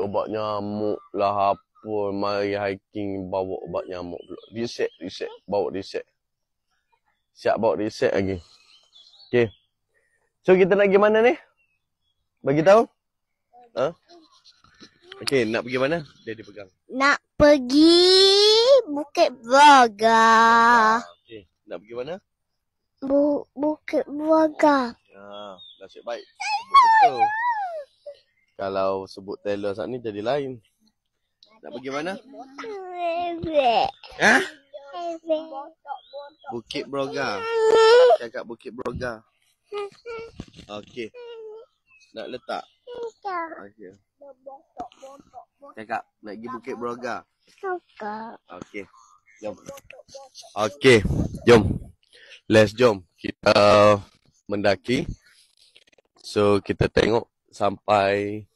obat nyamuk lah apa. Mari hiking bawa obat nyamuk pula. Reset. Bawa reset. Siap bawa reset lagi. Okay. So kita nak pergi mana ni? Bagi tahu? Ha? Okay, nak pergi mana? Dia dipegang. Nak pergi Bukit Braga. Okay. Nak pergi mana? Bukit Braga. Ya, nasib baik. Sebut betul. Kalau sebut Taylor saat ni jadi lain. Nak pergi mana? Ha? Bukit Braga. Cakap Bukit Braga. Okey. Nak letak? Okey. Cakap nak pergi Bukit Braga. Okey. Jom. Okey, jom. Jom. Kita mendaki. So kita tengok sampai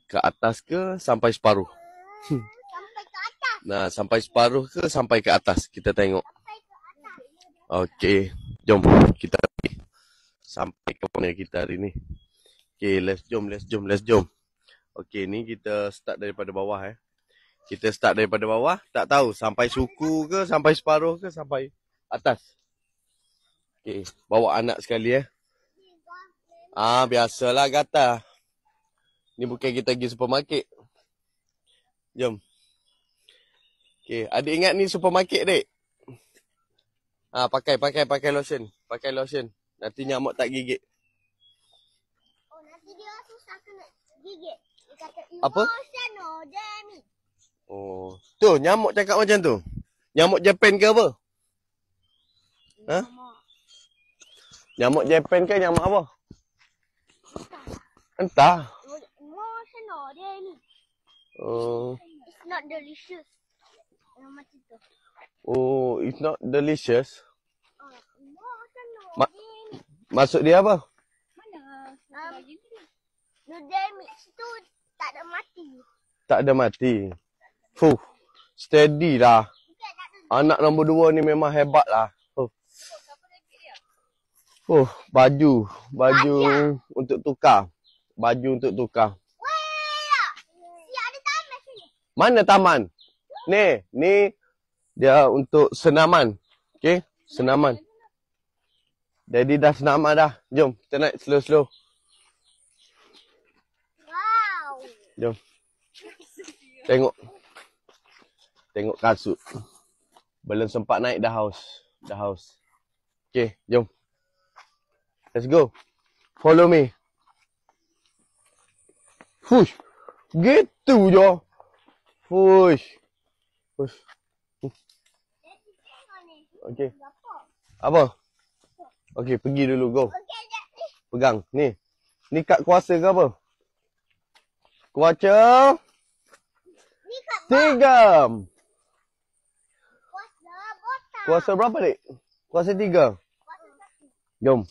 ke atas ke sampai separuh? Sampai ke atas. Nah, sampai separuh ke sampai ke atas? Kita tengok. Okey, jom kita pergi. Sampai ke mana kita hari ni? Okey, let's jom. Okey, ni kita start daripada bawah Kita start daripada bawah, tak tahu sampai suku ke, sampai separuh ke, sampai atas. Okey, bawa anak sekali biasalah gatal. Ni bukan kita pergi supermarket. Jom. Okey, adik ingat ni supermarket, dek? Pakai lotion. Pakai lotion. Nanti nyamuk tak gigit. Oh, nanti dia susah kena gigit. Dia kata, Apa? Demi. Oh, tu nyamuk cakap macam tu. Nyamuk Japan ke apa? Ha? Nyamuk Japan ke nyamuk apa? Entah. Emotional dia ni. Oh. It's not delicious. Macam tu. Oh, it's not delicious. Emotional dia ni. Maksud dia apa? Mana? Nudemix tu tak ada mati. Tak ada mati. Steady lah. Anak nombor 2 ni memang hebat lah. Baju untuk tukar. Siap ada taman sini. Mana taman? Ni dia untuk senaman. Okey, senaman. Daddy dah senaman dah. Jom, kita naik slow. Wow. Jom. Tengok kasut. Belum sempat naik dah haus. Okey, jom. Let's go. Follow me. Fush. Gitu je. Fush. Okey. Apa? Okey, pergi dulu, go. Pegang. Ni kad kuasa ke apa? Kuaca. Ni kat 3. kuasa botak. Kuasa berapa, dek? Kuasa 3. Jom.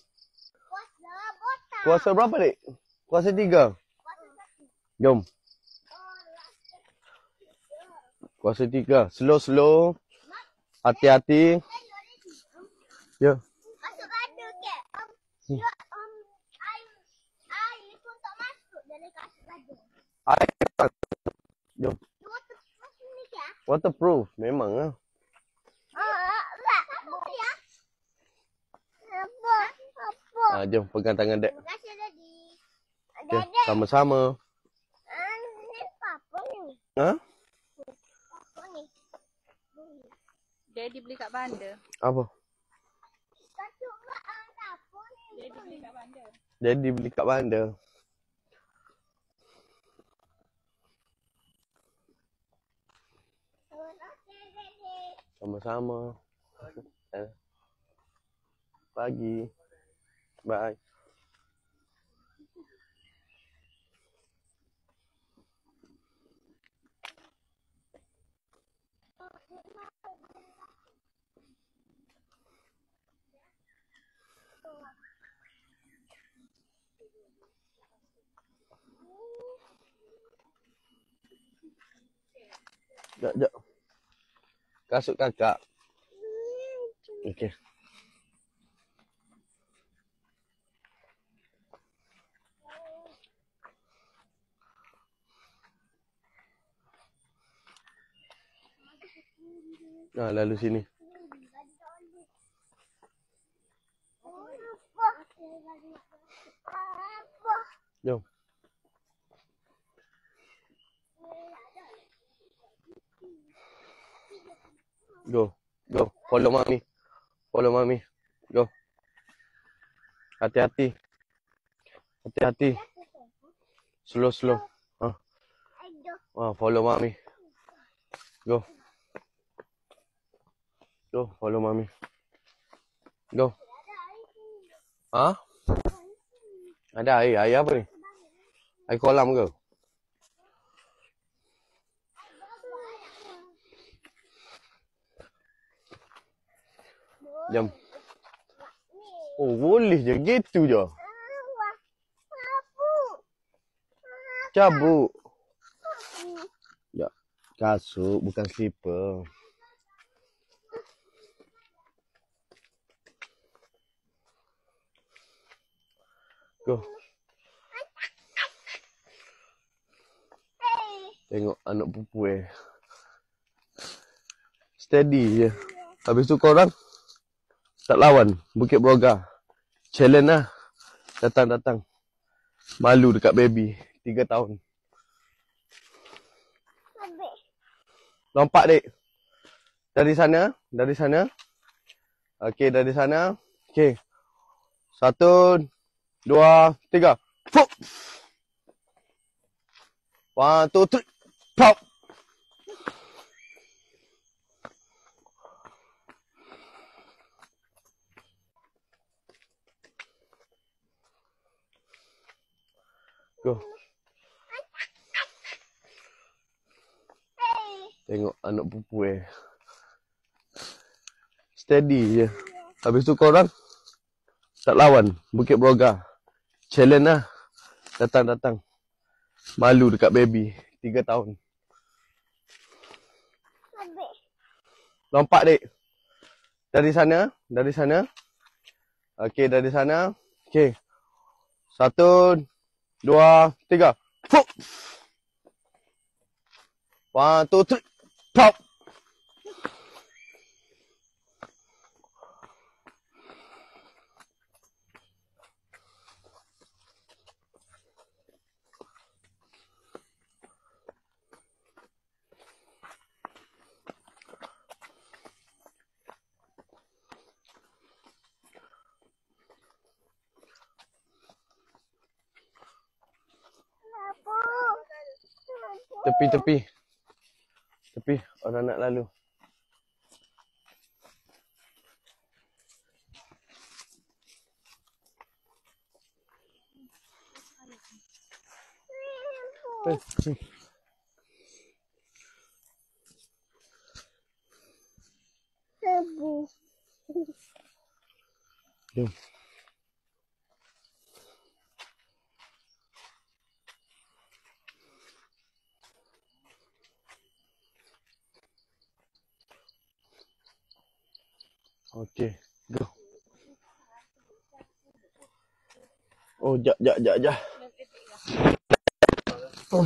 Kuasa botak. Kuasa berapa, dek? Kuasa 3. Jom. Kuasa 3. Slow. Hati-hati. Ya. Masuk bandar ke? Air pun tak masuk dalam kasut bandar. Jom. Waterproof ni ke? Waterproof. Memang lah. Apa? Jom pegang tangan dek. Terima kasih, Daddy. Okay, sama-sama. Ni apa ni? Ha? Apa ni? Daddy beli kat bandar. Apa? Kasut apa ni? Daddy beli kat bandar. Daddy beli kat bandar. Terima kasih, Daddy. Sama-sama. Pagi. Bye. Jap. Kasut kakak. Okey. Nah, lalu sini. Jom. Go. Go. Follow mami. Follow mami. Go. Hati-hati. Hati-hati. Slow, slow. Follow mami. Go. Go. Follow mami. Go. Ada air. Air apa ni? Air kolam ke? Jom. Oh, boleh je. Gitu je. Cabut. Ya. Kasut, bukan slipper. Go. Tengok anak pupu Steady je. Habis tu korang tak lawan Bukit Broga. Challenge lah. Datang-datang. Malu dekat baby. 3 tahun. Lompat, dek. Dari sana. Dari sana. Okey, dari sana. Okey. 1, 2, 3. Fuh! 1, 2, 3. Pop! Go. Tengok anak pupu Steady je. Habis tu korang tak lawan Bukit Broga. Challenge lah. Datang-datang. Malu dekat baby. 3 tahun. Lompat, dek. Dari sana. Dari sana. Okey, dari sana. Okey. 1, 2, 3. Fuh! 1, 2, 3. Pop! Tepi, tepi. Tepi. Orang nak lalu. Jom. Okey, go. Oh, jap. Oh.